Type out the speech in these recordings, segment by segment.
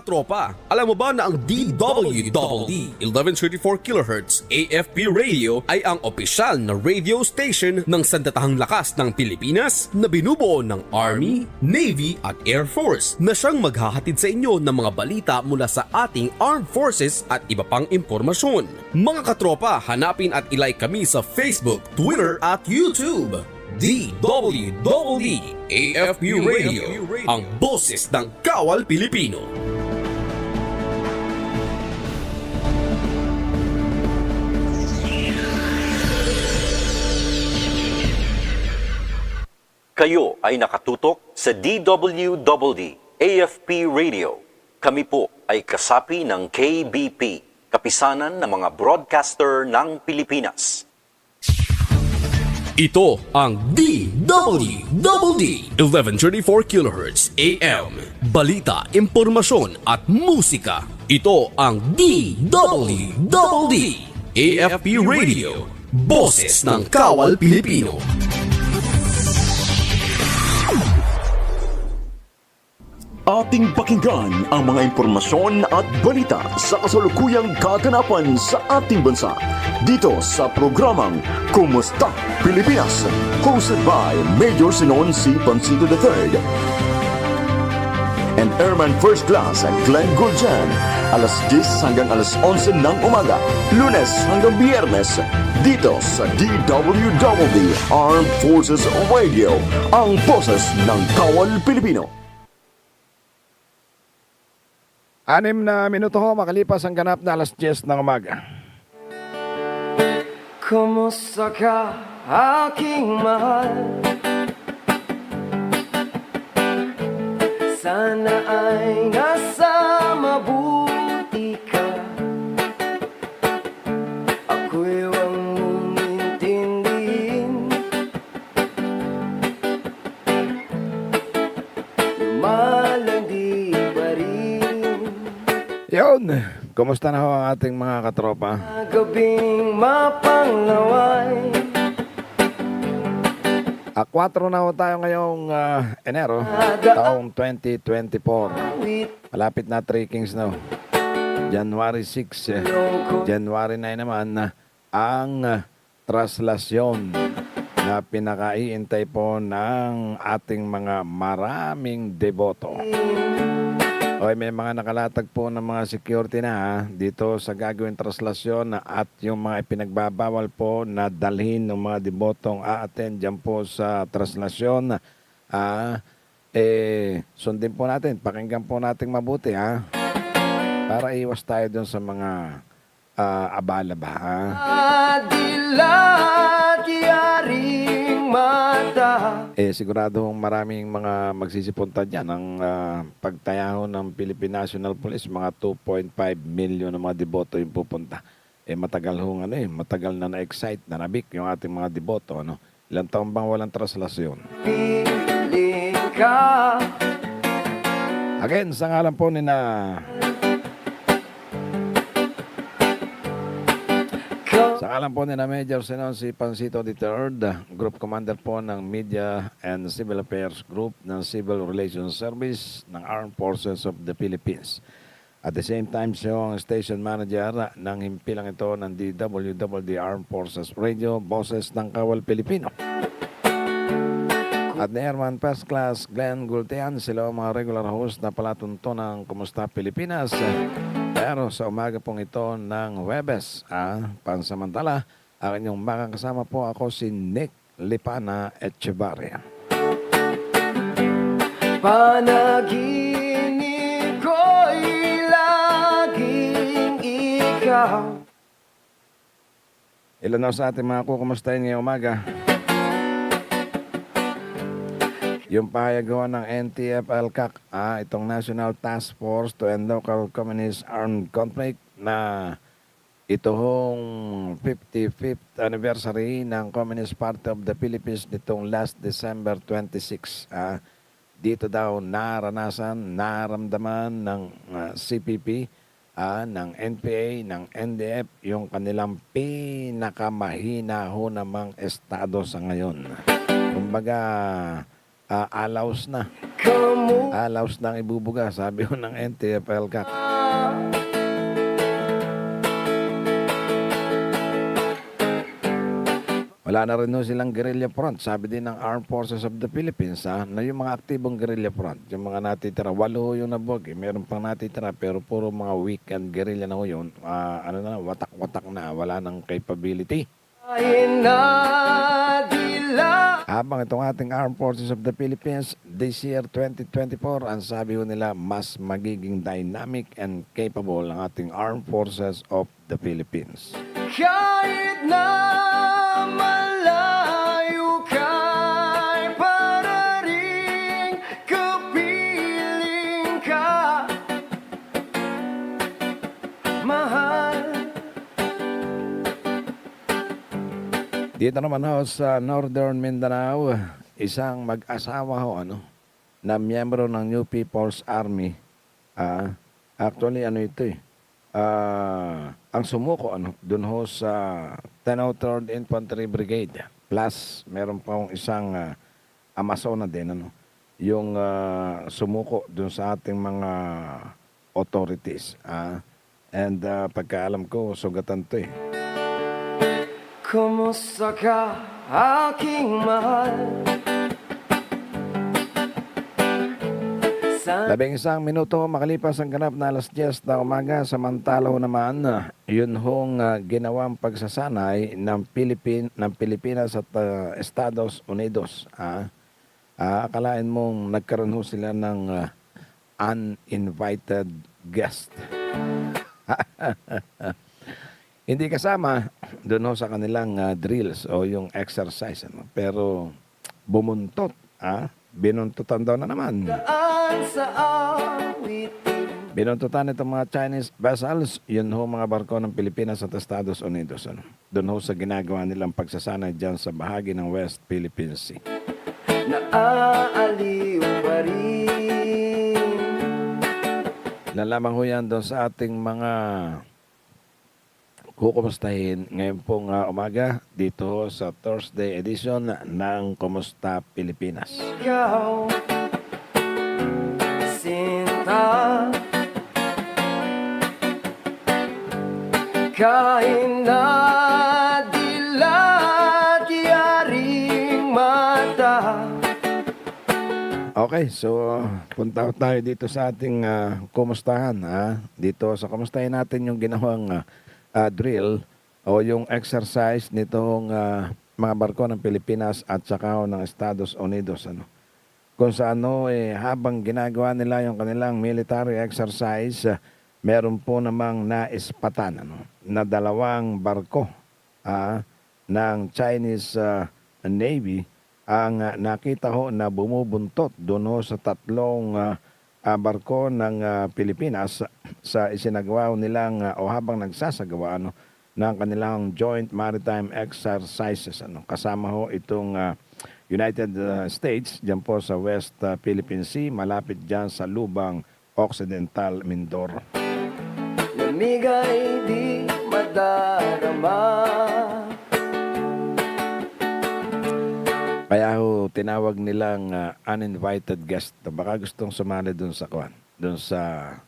katropa, alam mo ba na ang DWDD 1134 kHz AFP radio ay ang opisyal na radio station ng sandatahang lakas ng Pilipinas na binubuo ng Army, Navy at Air Force na siyang maghahatid sa inyo ng mga balita mula sa ating Armed Forces at iba pang impormasyon. Mga katropa, hanapin at ilike kami sa Facebook, Twitter at YouTube. DWDD AFP Radio, ang boses ng Kawal Pilipino. Kayo ay nakatutok sa DWDD AFP Radio. Kami po ay kasapi ng KBP, Kapisanan ng mga Broadcaster ng Pilipinas. Ito ang DWDD 1134 kHz AM. Balita, impormasyon at musika. Ito ang DWDD AFP Radio, boses ng Kawal Pilipino. Ating pakinggan ang mga impormasyon at balita sa kasalukuyang kaganapan sa ating bansa. Dito sa programang Kumusta Pilipinas? Hosted by Major Sinon C. Pancito III and Airman First Class Glenn Guljan. Alas 10 hanggang alas 11 ng umaga, Lunes hanggang Biyernes. Dito sa DWDD Armed Forces Radio, ang boses ng Kawal Pilipino. 6 na minuto ho makalipas ang ganap na alas 10 ng umaga. Kumusta ka, aking mahal? Sana ay nasa mabuti ka. Ako'y huwag mong intindihin. Lumalandi pa rin. Yun, kumusta na ho ang ating mga katropa? Gabing mapanglaway. 4 na ho tayo ngayong Enero, taong 2024. Malapit na 3 Kings na ho. January 6, January 9 naman ang traslasyon na pinakaiintay po ng ating mga maraming deboto. Okay, may mga nakalatag po ng mga security na dito sa gagawin traslasyon at yung mga ipinagbabawal po na dalhin ng mga debotong a-attend dyan po sa traslasyon. Sundin po natin, pakinggan po natin mabuti para iwas tayo dun sa mga abala ba. Adilat yaring mata. Siguradong maraming mga magsisipunta dyan ang pagtayahon ng Philippine National Police. Mga 2.5 million ng mga deboto yung pupunta. Matagal hong matagal na na-excite, nanabik yung ating mga deboto. Ilang taon bang walang traslasyon? Piling ka. Again, sa ngalan po ni na Sa alam po nila Major Sinon si Pancito III, Group Commander po ng Media and Civil Affairs Group ng Civil Relations Service ng Armed Forces of the Philippines. At the same time, siya ang Station Manager ng himpilang ito ng DWDD Armed Forces Radio, boses ng Kawal Pilipino. At ni Airman First Class Glenn Gultian, sila ang mga regular host na palatunto ng Kumusta Pilipinas. Pero sa umaga pong ito ng Huwebes, pansamantala, ang inyong makakasama po ako si Nick Lipana Echevarria. Panaginip ko'y laging ikaw. Ilan na sa ating mga kukumustahin ngayong umaga? Yung pahayagawa ng NTF-ELCAC, itong National Task Force to End Local Communist Armed Conflict na ito hong 55th anniversary ng Communist Party of the Philippines nitong last December 26. Dito daw naramdaman ng CPP, ng NPA, ng NDF, yung kanilang pinakamahina ho namang estado sa ngayon. Kumbaga, alaws na. Kamu Alaws na ang ibubuga, sabi ko ng NTFL-CAC. Wala na rin silang guerrilla front. Sabi din ng Armed Forces of the Philippines na yung mga aktibong guerrilla front, yung mga natitira, 8 yung nabog. Meron pang natitira pero puro mga weekend guerrilla na ho yun. Watak-watak na. Wala nang capability. ay nadila. Habang itong ating Armed Forces of the Philippines, this year 2024, ang sabi ho nila, mas magiging dynamic and capable ang ating Armed Forces of the Philippines. Kahit na malayo ka'y pararing kapiling ka, mahal. Dito naman ho sa Northern Mindanao, isang mag-asawa ho na miyembro ng New People's Army. Actually ito ang sumuko dun ho sa 1003rd Infantry Brigade. Plus meron pa hong isang Amazona din yung sumuko dun sa ating mga authorities. And pagkaalam ko sugatan to eh. Kumusta ka, aking mahal? 11 minuto makalipas ang ganap na alas 10 na umaga, samantala naman yun hong ginawang pagsasanay ng Pilipinas at Estados Unidos. Akalain mong nagkaroon ho sila ng uninvited guest. Hindi kasama doon ho sa kanilang drills o yung exercise. Pero bumuntot. Binuntutan daw na naman. Daan sa awitin. Binuntutan itong mga Chinese vessels. Yun ho mga barko ng Pilipinas at Estados Unidos. Doon ho sa ginagawa nilang pagsasanay dyan sa bahagi ng West Philippine Sea. Naaaliw pa rin. Lalamang ho yan doon sa ating mga kukumustahin ngayon pong umaga dito sa Thursday edition ng Kumusta Pilipinas. Ikaw, sinta, kahit na dilat yaring mata. Okay, so punta tayo dito sa ating kumustahan. Dito sa kumustahin natin yung ginawang drill o yung exercise nitong mga barko ng Pilipinas at saka ng Estados Unidos. Kung sa habang ginagawa nila yung kanilang military exercise, meron po namang naispatan na 2 barko ng Chinese Navy ang nakita ho na bumubuntot doon sa 3 barko ng Pilipinas sa isinagawa nilang o habang nagsasagawa ng kanilang joint maritime exercises. Kasama ho itong United States dyan po sa West Philippine Sea, malapit dyan sa Lubang Occidental, Mindoro. Lamig ay di madarama. Kaya ho, tinawag nilang uninvited guest. Baka gustong sumali dun sa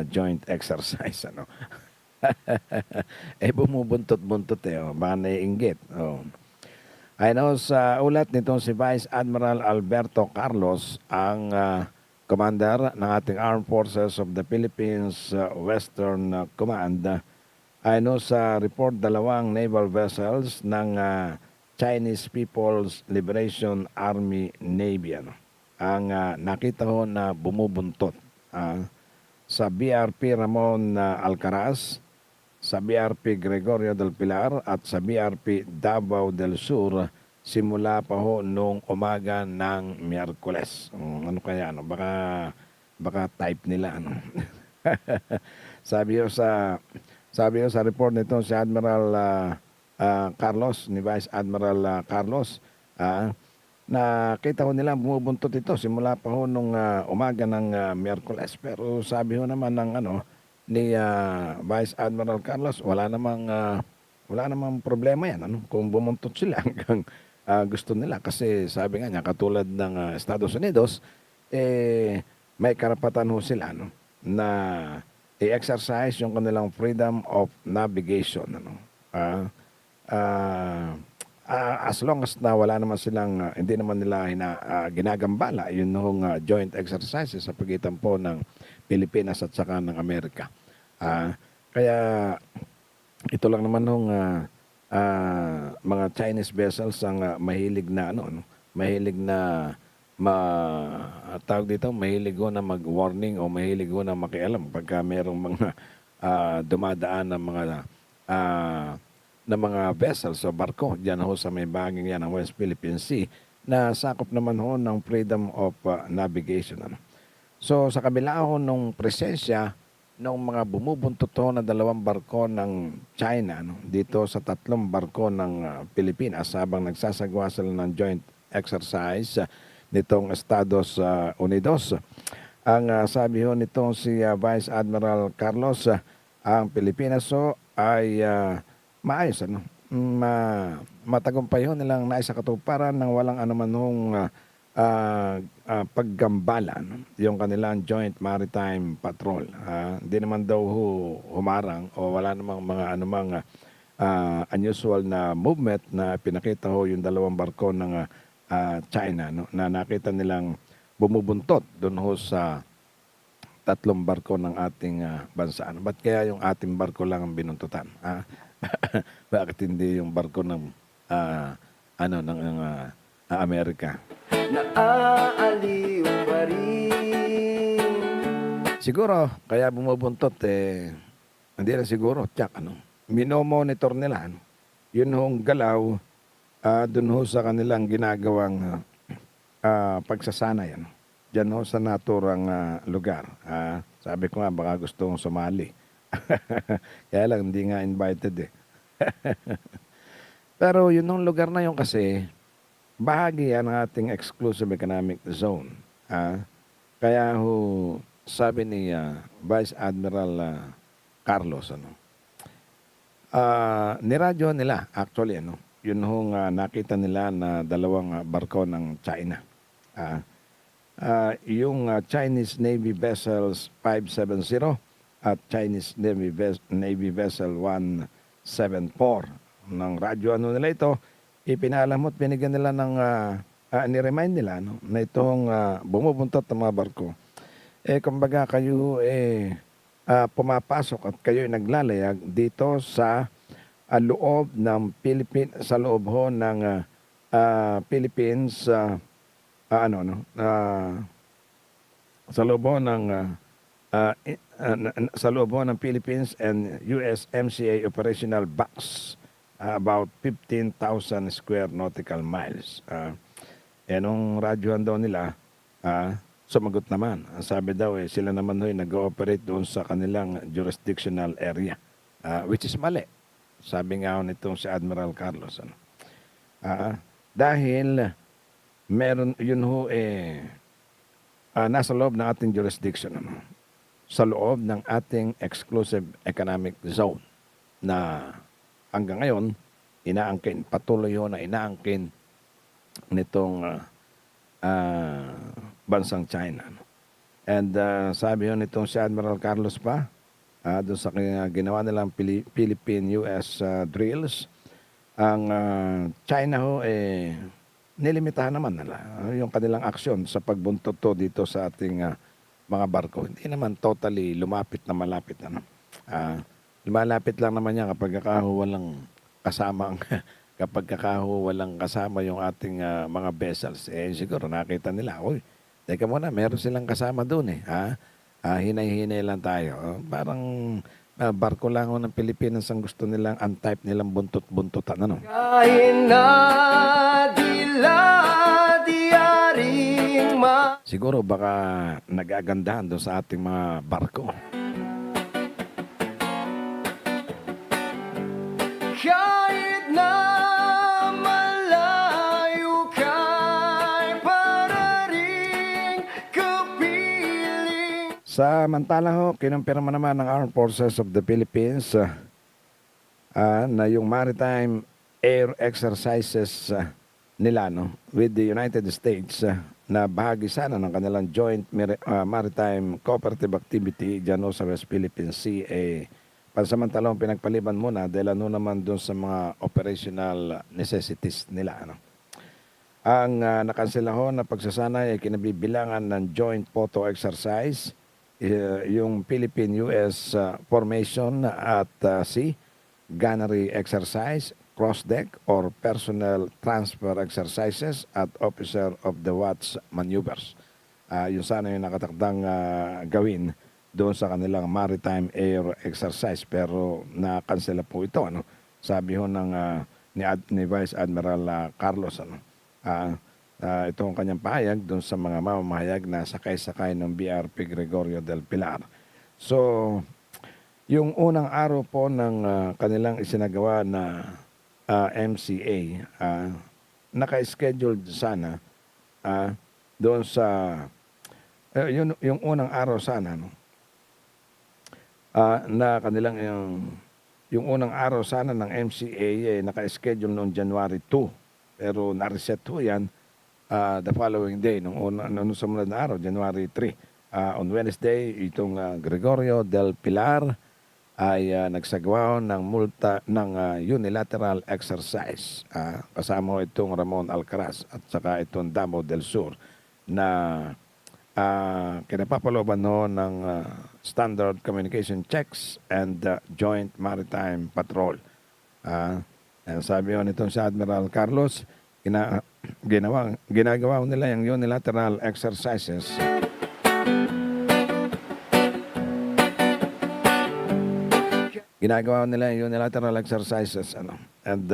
joint exercise. Bumubuntot-buntot baka naiinggit. Ayun sa ulat nitong si Vice Admiral Alberto Carlos, ang commander ng ating Armed Forces of the Philippines Western Command. Ayun sa report, 2 naval vessels ng Chinese People's Liberation Army Navy ang nakita ho na bumubuntot sa BRP Ramon Alcaraz, sa BRP Gregorio del Pilar at sa BRP Davao del Sur simula pa ho nung umaga ng Miyerkules. Ano kaya baka type nila sabi ho sa report nito si Admiral Carlos, ni Vice Admiral Carlos, nakita ko nila bumubuntot ito simula pa ho nung umaga ng Miyerkules. Pero sabi ho naman ng ni Vice Admiral Carlos, wala namang problema yan kung bumuntot sila gusto nila kasi sabi nga niya katulad ng Estados Unidos may karapatan ho sila no na i-exercise yung kanilang freedom of navigation ano. As long as na wala naman silang hindi naman nila ginagambala yun yung joint exercises sa pagitan po ng Pilipinas at saka ng Amerika. Kaya ito lang naman nung mga Chinese vessels ang mahilig na mahilig na tawag dito, mahilig ko na mag-warning o mahilig ko na makialam pagka merong mga dumadaan ng mga vessels o barko diyan ho sa may bahaging yan ng West Philippine Sea na sakop naman ho ng freedom of navigation. So sa kabila ho nung presensya ng mga bumubuntot ho na 2 barko ng China dito sa 3 barko ng Pilipinas habang nagsasagawa sila ng joint exercise nitong Estados Unidos. Ang sabi ho nitong si Vice Admiral Carlos, ang Pilipinas ho ay maayos matagumpay ho nilang naisakatuparan ng walang anuman hong paggambala yung kanilang joint maritime patrol. Hindi naman daw humarang o wala namang mga anumang unusual na movement na pinakita ho yung 2 barko ng China na nakita nilang bumubuntot doon ho sa 3 barko ng ating bansa. Ba't kaya yung ating barko lang ang binuntutan? Bakit hindi yung barko ng Amerika? Naaaliw pa rin. Siguro, kaya bumubuntot hindi na siguro, minomonitor nila, yun hong galaw, dun ho sa kanilang ginagawang pagsasanay, dyan ho sa naturang lugar. Sabi ko nga, baka gustong sumali. Kaya lang, hindi nga invited Pero yun hong lugar na yun kasi, bahagi yan ng ating exclusive economic zone. Kaya ho, sabi ni Vice Admiral Carlos, niradyo nila actually, yun hong nakita nila na 2 barko ng China. Yung Chinese Navy Vessels 570 at Chinese Navy Vessel 174. Ng radyo nila ito, ipinalam mo at binigyan nila ng ni-remind nila na itong bumubuntot ng mga barko. Kumbaga kayo pumapasok at kayo naglalayag dito sa loob ng sa loob ho ng Philippines sa loob ho ng sa loob ho ng Philippines and USMCA operational box. About 15,000 square nautical miles. Nung radyohan daw nila, sumagot naman. Sabi daw sila naman nag-ooperate doon sa kanilang jurisdictional area. Which is mali. Sabi nga nitong si Admiral Carlos. Dahil meron yun nasa loob ng ating jurisdiction. Sa loob ng ating exclusive economic zone na hanggang ngayon, patuloy na inaangkin nitong bansang China. And sabi nitong si Admiral Carlos pa, doon sa ginawa nilang Philippine-US drills, ang China nilimitahan naman nila yung kanilang aksyon sa pagbuntot dito sa ating mga barko. Hindi naman totally lumapit na malapit. Lumalapit lang naman yan kapag walang kasama yung ating mga vessels. Siguro nakita nila, teka muna, meron silang kasama doon hinay-hinay lang tayo. Parang barko lang ng Pilipinas ang gusto nilang untype nilang buntot-buntotan. Kahit na diyaring Siguro baka nagagandahan doon sa ating mga barko. kahit na malayo ka'y pararing kapiling. Samantala kinumpirma naman ng Armed Forces of the Philippines na yung maritime air exercises nila with the United States na bahagi sana ng kanilang joint maritime cooperative activity dyan sa West Philippine Sea, pansamantalang pinagpaliban muna dahil naman doon sa mga operational necessities nila. Ang nakansela ho na pagsasanay ay kinabibilangan ng joint photo exercise, yung Philippine-US formation at sea, gunnery exercise, cross-deck or personnel transfer exercises at officer of the watch maneuvers. Yun sana yung nakatakdang gawin doon sa kanilang maritime air exercise, pero nakansela po ito. Sabi ho ng ni Vice Admiral Carlos, ito ang kanyang pahayag doon sa mga mamamahayag na sakay-sakay ng BRP Gregorio del Pilar. So, yung unang araw po ng kanilang isinagawa na MCA, naka-scheduled sana doon sa yung unang araw sana na kanilang yung unang araw sana ng MCA naka-schedule noong January 2, pero na-reset ho yan the following day nung sumunod na araw, January 3. On Wednesday, itong Gregorio del Pilar ay nagsagawa ng unilateral exercise. Kasama itong Ramon Alcaraz at saka itong Davao del Sur na kinapapaloban ng standard communication checks and joint maritime patrol. Sabi nitong si Admiral Carlos, ginagawa nila yung unilateral exercises yung unilateral exercises and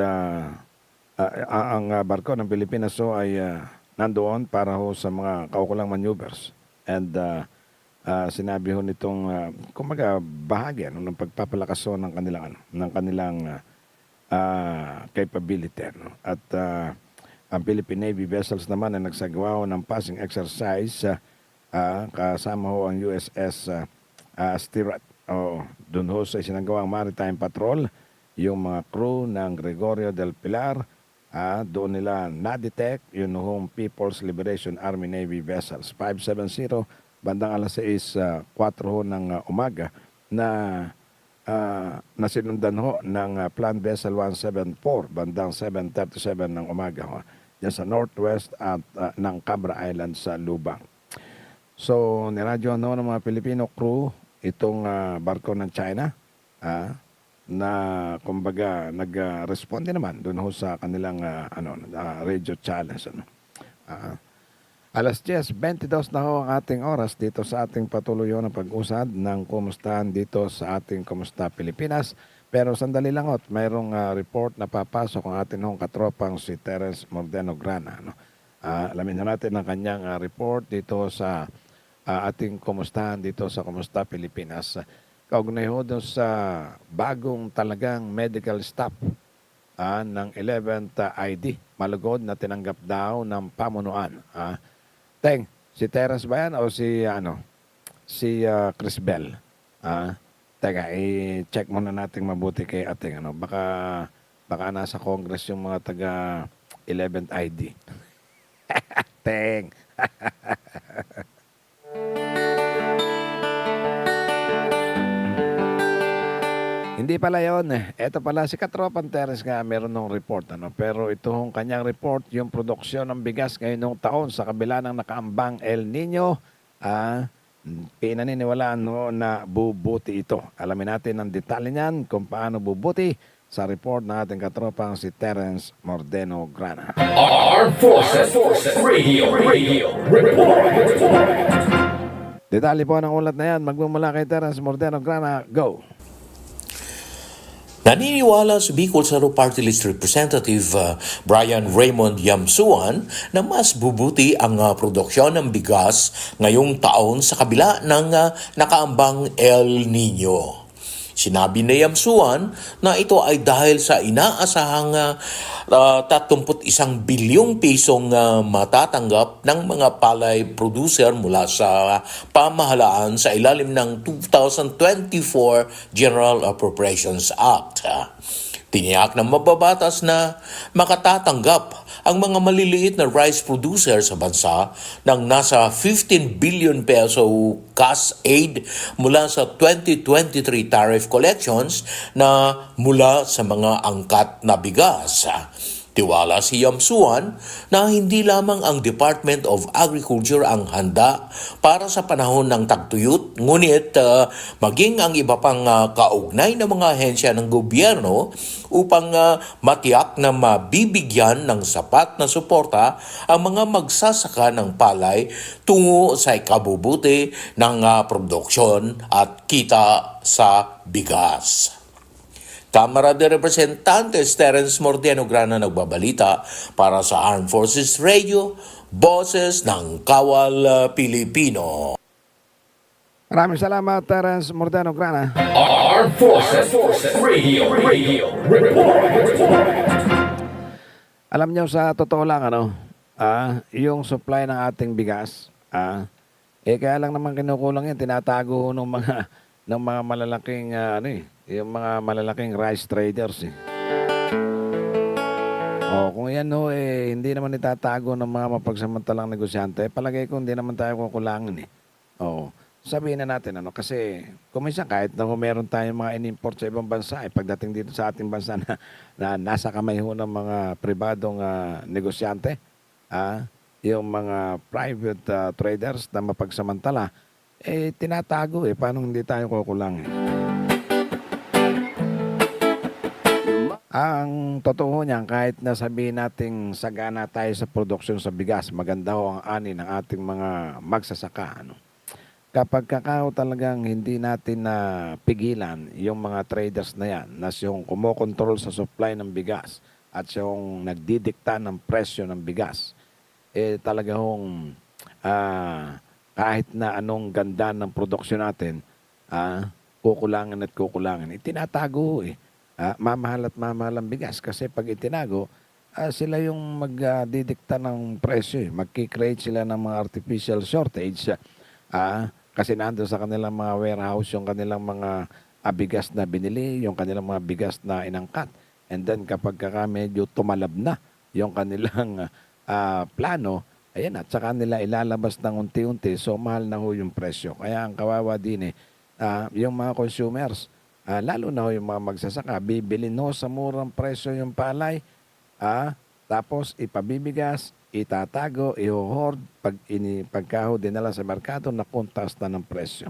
ang barko ng Pilipinas ay nandoon para ho sa mga kaukulang maneuvers and sinabi ho nitong kumbaga bahagi ng pagpapalakas ng kanilang capability at ang Philippine Navy vessels naman ay nagsagawa ng passing exercise kasama ho ang USS Stirat. Doon ho sa isinagawang maritime patrol, yung mga crew ng Gregorio del Pilar, doon nila na-detect yung hong People's Liberation Army Navy vessels. 570, bandang alas 6:04 ho ng umaga, na nasinundan ho ng Planned Vessel 174, bandang 7:37 ng umaga ho, dyan sa northwest at ng Cabra Island sa Lubang. So, niradyoan ho ng mga Filipino crew itong barko ng China na kumbaga nag-responde naman doon ho sa kanilang radio challenge. Alas 10:22 na ho ang ating oras dito sa ating patuloy na pag-usad ng kumustahan dito sa ating Kumusta Pilipinas. Pero sandali lang ho, mayroong report na papasok ang ating hong katropang si Terence Mordeno Grana. Alamin na natin ang kanyang report dito sa ating kumustahan dito sa Kumusta Pilipinas. Kaugnay ho doon sa bagong talagang medical staff ng 11th ID. Malugod na tinanggap daw ng pamunuan. Teng, si Terence ba yan o si Chris Bell? Teka, i-check muna natin mabuti kay ating baka nasa Congress yung mga taga 11th ID. Teng. Hindi pala yun. Ito pala si Katropang Terence nga meron ng report. Pero itong kanyang report, yung produksyon ng bigas ngayon ng taon sa kabila ng nakaambang El Nino, pinaniniwalaan na bubuti ito. Alamin natin ang detalye niyan kung paano bubuti sa report ng ating katropang si Terence Mordeno Grana. Armed Forces Radio Report. Detalye po ng ulat na yan. Magmumula kay Terence Mordeno Grana. Go! Naniniwala si Bicol Saro Party List Representative Brian Raymond Yamsuan na mas bubuti ang produksyon ng bigas ngayong taon sa kabila ng nakaambang El Nino. Sinabi ni Yamsuan na ito ay dahil sa inaasahang 31 bilyong pisong matatanggap ng mga palay producer mula sa pamahalaan sa ilalim ng 2024 General Appropriations Act. Tiniyak ng mababatas na makatatanggap ang mga maliliit na rice producer sa bansa ng nasa 15 billion peso cash aid mula sa 2023 tariff collections na mula sa mga angkat na bigas. Tiwala si Yamsuan na hindi lamang ang Department of Agriculture ang handa para sa panahon ng tagtuyot, ngunit maging ang iba pang kaugnay na mga ahensya ng gobyerno upang matiyak na mabibigyan ng sapat na suporta ang mga magsasaka ng palay tungo sa ikabubuti ng produksyon at kita sa bigas. Kamara de Representantes Terence Mordiano Grana nagbabalita para sa Armed Forces Radio, Boses ng Kawal Pilipino. Maraming salamat, Terence Mordiano Grana. Armed Forces Radio Report. Alam niyo, sa totoo lang, yung supply ng ating bigas, kaya lang naman kinukulang yan, tinatago ng mga malalaking, yung mga malalaking rice traders. Kung yan hindi naman itatago ng mga mapagsamantalang negosyante, palagay ko hindi naman tayo kukulangin. Sabihin na natin, kasi kung minsan kahit na meron tayong mga in-import sa ibang bansa, pagdating dito sa ating bansa na nasa kamay ho ng mga pribadong negosyante, yung mga private traders na mapagsamantala, tinatago paano hindi tayo kukulangin? Ang totoo niyan, kahit na sabihin nating sagana tayo sa produksyon sa bigas, maganda ho ang ani ng ating mga magsasaka. Kapag kakao talagang hindi natin na pigilan yung mga traders na yan, na siyang kumokontrol sa supply ng bigas at siyang nagdidikta ng presyo ng bigas, talaga hong kahit na anong ganda ng produksyon natin, kukulangin at kukulangin. Itinatago mamahal at mamahal ang bigas kasi pag itinago, sila yung magdidikta ng presyo. Magkikreate sila ng mga artificial shortage kasi nandun sa kanilang mga warehouse yung kanilang mga bigas na binili, yung kanilang mga bigas na inangkat. And then kapag medyo tumalab na yung kanilang plano, ayan, at saka nila ilalabas ng unti-unti, so mahal na ho yung presyo. Kaya ang kawawa din yung mga consumers, lalo na ho yung mga magsasaka, bibili sa murang presyo yung palay, tapos ipabibigas, itatago, i-hoard, pagkaho dinala sa merkado, nakuntas na ng presyo.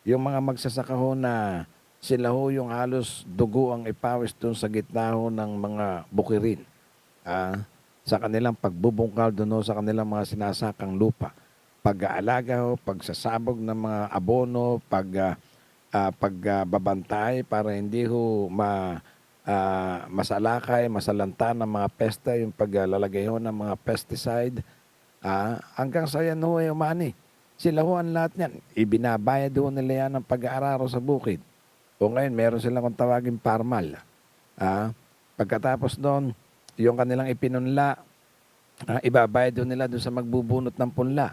Yung mga magsasaka ho na sila ho yung halos dugo ang ipawis doon sa gitna ho ng mga bukirin. Sa kanilang pagbubungkal doon sa kanilang mga sinasakang lupa. Pag-aalaga ho, pagsasabog ng mga abono, pagbabantay para hindi ho masalakay, masalanta ng mga peste, yung paglalagay ho ng mga pesticide. Hanggang sa yan ho umani. Sila ho ang lahat niyan. Ibinabayad ho nila yan ng pag-aararo sa bukid. O ngayon, meron silang kung tawagin parmal. Pagkatapos doon, yung kanilang ipinunla, ibabayad ho nila doon sa magbubunot ng punla.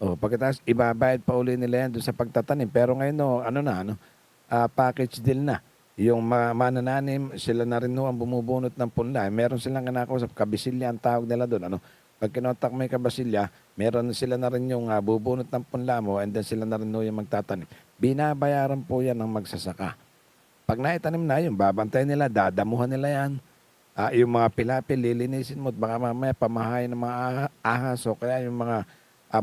Pagkatapos, ibabayad pa uli nila yan doon sa pagtatanim. Pero ngayon, package deal na. Yung manananim, sila na rin ang bumubunot ng punla. Meron silang kinakausap, kabisilya ang tawag nila doon. Pag kinotak may kabasilya, meron sila na rin yung bubunot ng punla mo and then sila na rin yung magtatanim. Binabayaran po yan ng magsasaka. Pag naitanim na yun, babantay nila, dadamuhan nila yan. Yung mga pilapil, lilinisin mo, baka mamaya pamahay ng mga ahas o kaya yung mga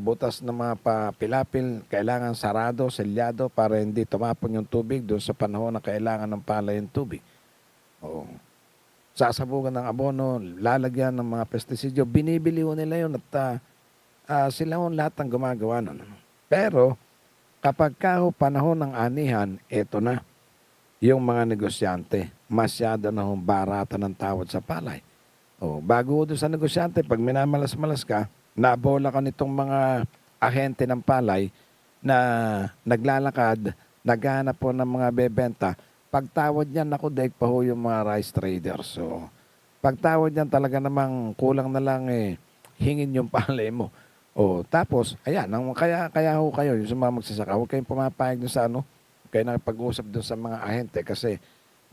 butas ng mga pilapil, kailangan sarado, selyado para hindi tumapon yung tubig doon sa panahon na kailangan ng palay yung tubig. Sasabugan ng abono, lalagyan ng mga pestisidyo, binibili ho nila yun at sila ho lahat ang gumagawa nun. Pero kapag panahon ng anihan, eto na, yung mga negosyante, masyado na hong barata ng tawad sa palay. Bago doon sa negosyante, pag minamalas-malas ka, nabola ka nitong mga ahente ng palay na naglalakad, naghanap po ng mga bebenta. Pagtawad niyan, naku, daig pa ho yung mga rice traders. So, pagtawad niyan talaga namang kulang na lang hingin yung palay mo. Tapos, ayan, kaya ho kayo, yung mga magsasaka, huwag kayong pumapayag doon sa kayo nakipag-usap doon sa mga ahente kasi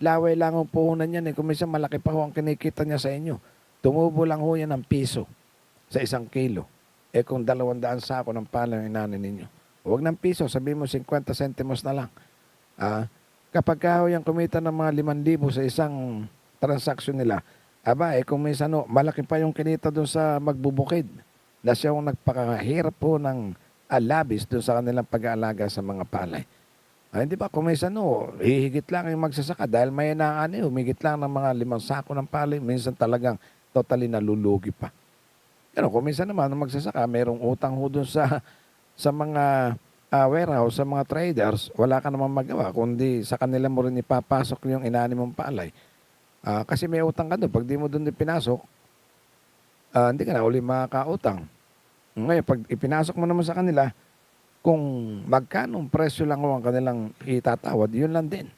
laway lang ang puhunan yan. Kung minsan malaki pa ho ang kinikita niya sa inyo. tumubo lang ho yan ng piso sa 1 kilo. Eh kung 200 sako ng palay ang inanin ninyo, huwag ng piso, sabihin mo 50 centimos na lang. Kapag ka yan kumita ng mga 5,000 sa isang transaksyon nila, kung minsan malaki pa yung kinita doon sa magbubukid na siya yung nagpakahirap po ng labis doon sa kanilang pag-aalaga sa mga palay. Hindi ba, kung minsan hihigit lang yung magsasaka dahil may humigit lang ng mga 5 sako ng palay, minsan talagang totally nalulugi pa. Pero kung minsan naman ang magsasaka, mayroong utang ho doon sa mga warehouse, sa mga traders, wala ka namang magawa, kundi sa kanila mo rin ipapasok yung inani mong palay. Kasi may utang ka doon. Pag di mo doon pinasok, hindi ka na uli makakautang. Ngayon, pag ipinasok mo naman sa kanila, kung magkano presyo lang ang kanilang itatawad, yun lang din.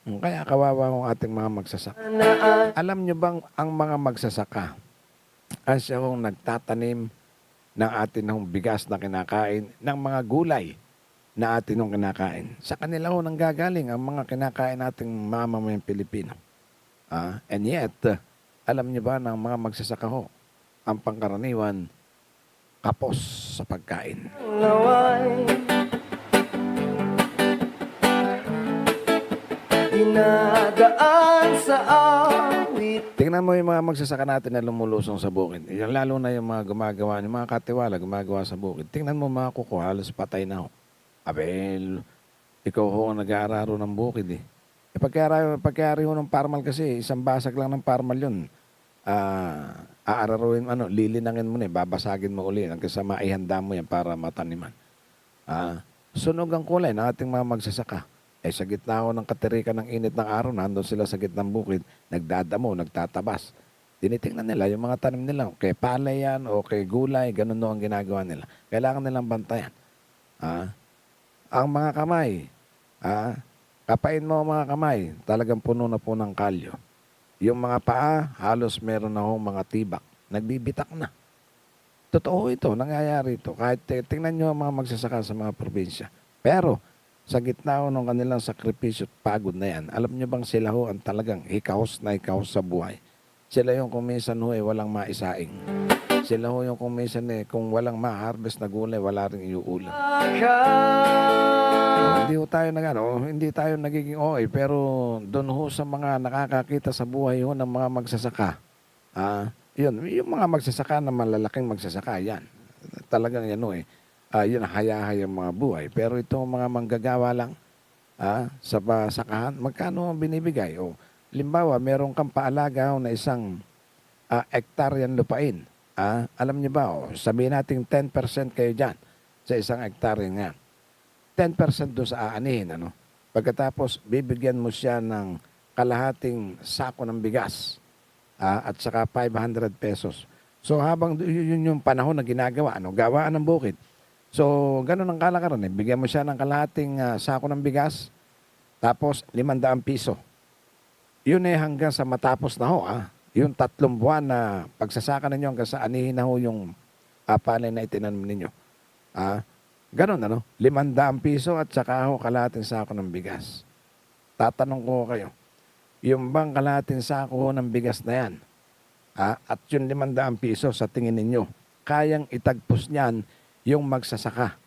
Kaya kawawa ang ating mga magsasaka. Alam nyo bang ang mga magsasaka, ang siya kong nagtatanim ng atin ng bigas na kinakain, ng mga gulay na atin ng kinakain. Sa kanila ho nang gagaling ang mga kinakain nating mamamayang Pilipino. And yet, alam niyo ba ng mga magsasaka ho, ang pangkaraniwan, kapos sa pagkain. Naway dinadaan sa awit. Tingnan mo yung mga magsasaka natin na lumulusong sa bukid. Yung lalo na yung mga gumagawa, yung mga katiwala gumagawa sa bukid. Tingnan mo mga kuko, halos patay na ho. Abel, ikaw ho ang nag-aararo ng bukid eh. Pagkayari ho ng parmal kasi, isang basag lang ng parmal yun. Aararuin, lilinangin mo na babasagin mo uli hanggang sa maihanda mo yan para mataniman. Sunog ang kulay ng ating mga magsasaka. Sa gitna ho ng katirikan ng init ng araw, nandun sila sa gitnang bukid, nagdadamo, nagtatabas. Tinitingnan nila yung mga tanim nila. Kay palay yan o kay gulay, ganun no ang ginagawa nila. Kailangan nilang bantayan. Ang mga kamay, kapain mo ang mga kamay, talagang puno na po ng kalyo. Yung mga paa, halos meron na hong mga tibak. Nagbibitak na. Totoo ito, nangyayari ito. Kahit tingnan nyo ang mga magsasaka sa mga probinsya. Pero, sa gitna ho ng kanilang sakripisyo at pagod na yan, alam nyo bang sila ho ang talagang hikahos na hikahos sa buhay? Sila yung kuminsan ho walang maisaing. Sila ho yung kuminsan kung walang ma-harvest na gulay, wala rin iuulam. Hindi tayo nagiging OA, pero doon ho sa mga nakakakita sa buhay ho ng mga magsasaka, yung mga magsasaka na malalaking magsasaka, yan. Talagang yun hayahayang mga buhay. Pero itong mga manggagawa lang sa sakahan, magkano ang binibigay? Limbawa, meron kang paalaga na isang hektaryan lupain. Alam niyo ba, sabihin natin 10% kayo dyan sa isang hektaryan nga. 10% doon sa aanihin. Pagkatapos, bibigyan mo siya ng kalahating sako ng bigas at saka 500 pesos. So habang yun yung panahon na ginagawa, gawaan ng bukid. So, ganun ang kalakaran. Bigyan mo siya ng kalahating sako ng bigas, tapos 500 piso. Yun hanggang sa matapos na ho. Yung 3 buwan na pagsasaka ninyo hanggang sa anihin na ho yung palay na itinanim ninyo. Ganun, 500 piso at saka ho kalahating sako ng bigas. Tatanong ko kayo, yung bang kalahating sako ho ng bigas na yan, at yung 500 piso sa tingin ninyo, kayang itagpos niyan yung magsasaka,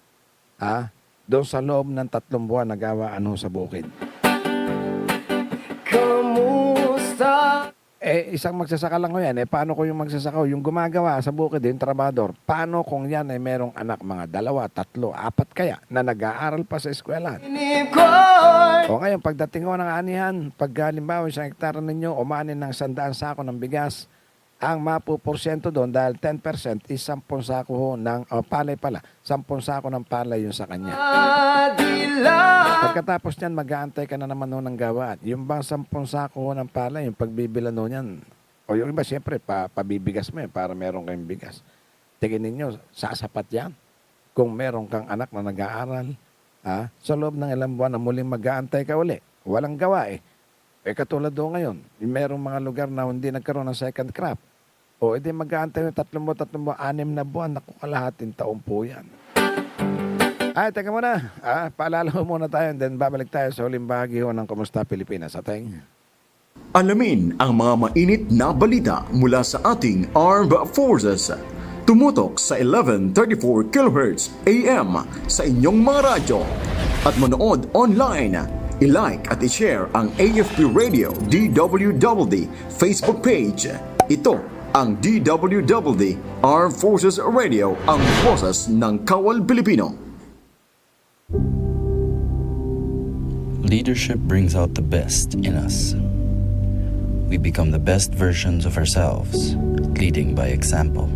doon sa loob ng 3 buwan na gawaan ho sa bukid. Kamusta? Isang magsasaka lang ho yan. Paano kung yung magsasaka, yung gumagawa sa bukid, yung trabador, paano kung yan merong anak, mga 2, 3, 4 kaya, na nag-aaral pa sa eskwelahan? O ngayon, pagdating ho ng anihan, pag halimbawa isang hektara ninyo, umanin ng 100 sako ng bigas, ang mapuporsyento doon dahil 10% is 10 sako ho ng palay pala. 10 sako ng palay yung sa kanya. Pagkatapos niyan, mag-aantay ka na naman ho ng gawaan. Yung bang 10 sako ho ng palay, yung pagbibilan ho niyan, o yung iba, siyempre, pabibigas mo para meron kayong bigas. Tingin ninyo, sasapat yan? Kung meron kang anak na nag-aaral, sa loob ng ilang buwan na muling mag-aantay ka uli. Walang gawa katulad doon ngayon, merong mga lugar na hindi nagkaroon ng second crop. Edi mag-aantay yung 3 6 na buwan, naku, kalahating taon po yan. Teka muna. Paalala mo muna tayo, then babalik tayo sa huling bahagi ho ng Kumusta Pilipinas. Ateng. Alamin ang mga mainit na balita mula sa ating Armed Forces. Tumutok sa 1134 kHz AM sa inyong mga radyo. At manood online. I-like at i-share ang AFP Radio DWWD Facebook page. Ito ang DWWD Armed Forces Radio, ang boses ng Kawal Pilipino. Leadership brings out the best in us. We become the best versions of ourselves, leading by example.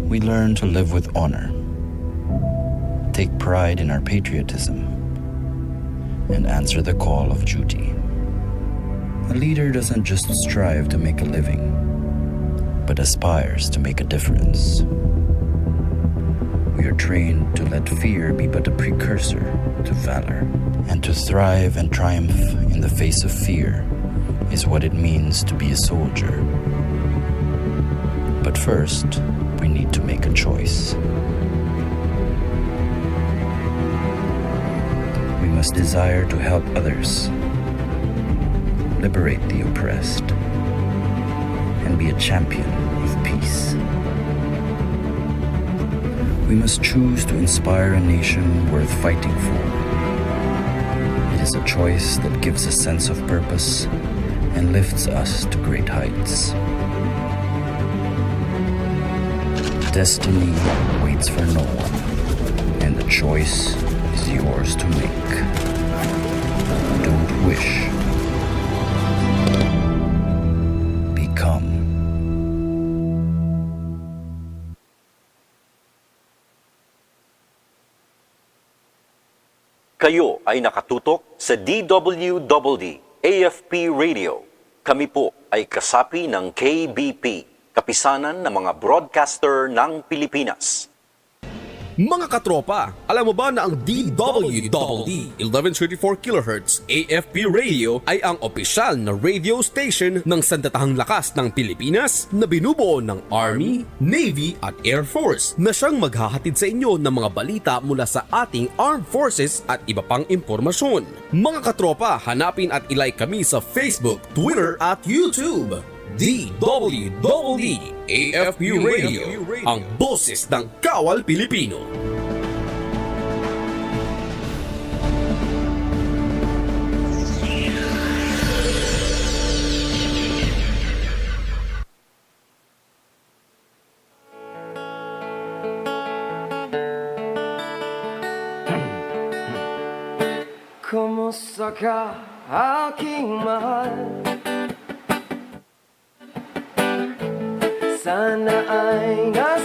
We learn to live with honor, take pride in our patriotism, and answer the call of duty. A leader doesn't just strive to make a living, but aspires to make a difference. We are trained to let fear be but a precursor to valor. And to thrive and triumph in the face of fear is what it means to be a soldier. But first, we need to make a choice. We must desire to help others, liberate the oppressed, and be a champion of peace. We must choose to inspire a nation worth fighting for. It is a choice that gives a sense of purpose and lifts us to great heights. Destiny waits for no one, and the choice is yours to make. Don't wish. Become. Kayo ay nakatutok sa DWWD AFP Radio. Kami po ay kasapi ng KBP, Kapisanan ng mga Broadcaster ng Pilipinas. Mga katropa, alam mo ba na ang DWWD 1134 kHz AFP Radio ay ang opisyal na radio station ng Sandatahang Lakas ng Pilipinas na binubuo ng Army, Navy at Air Force na siyang maghahatid sa inyo ng mga balita mula sa ating Armed Forces at iba pang impormasyon. Mga katropa, hanapin at ilike kami sa Facebook, Twitter at YouTube. DWWD AFP Radio, ang boses ng Kawal Pilipino. Kumusta ka, aking mahal? Sana ay nasa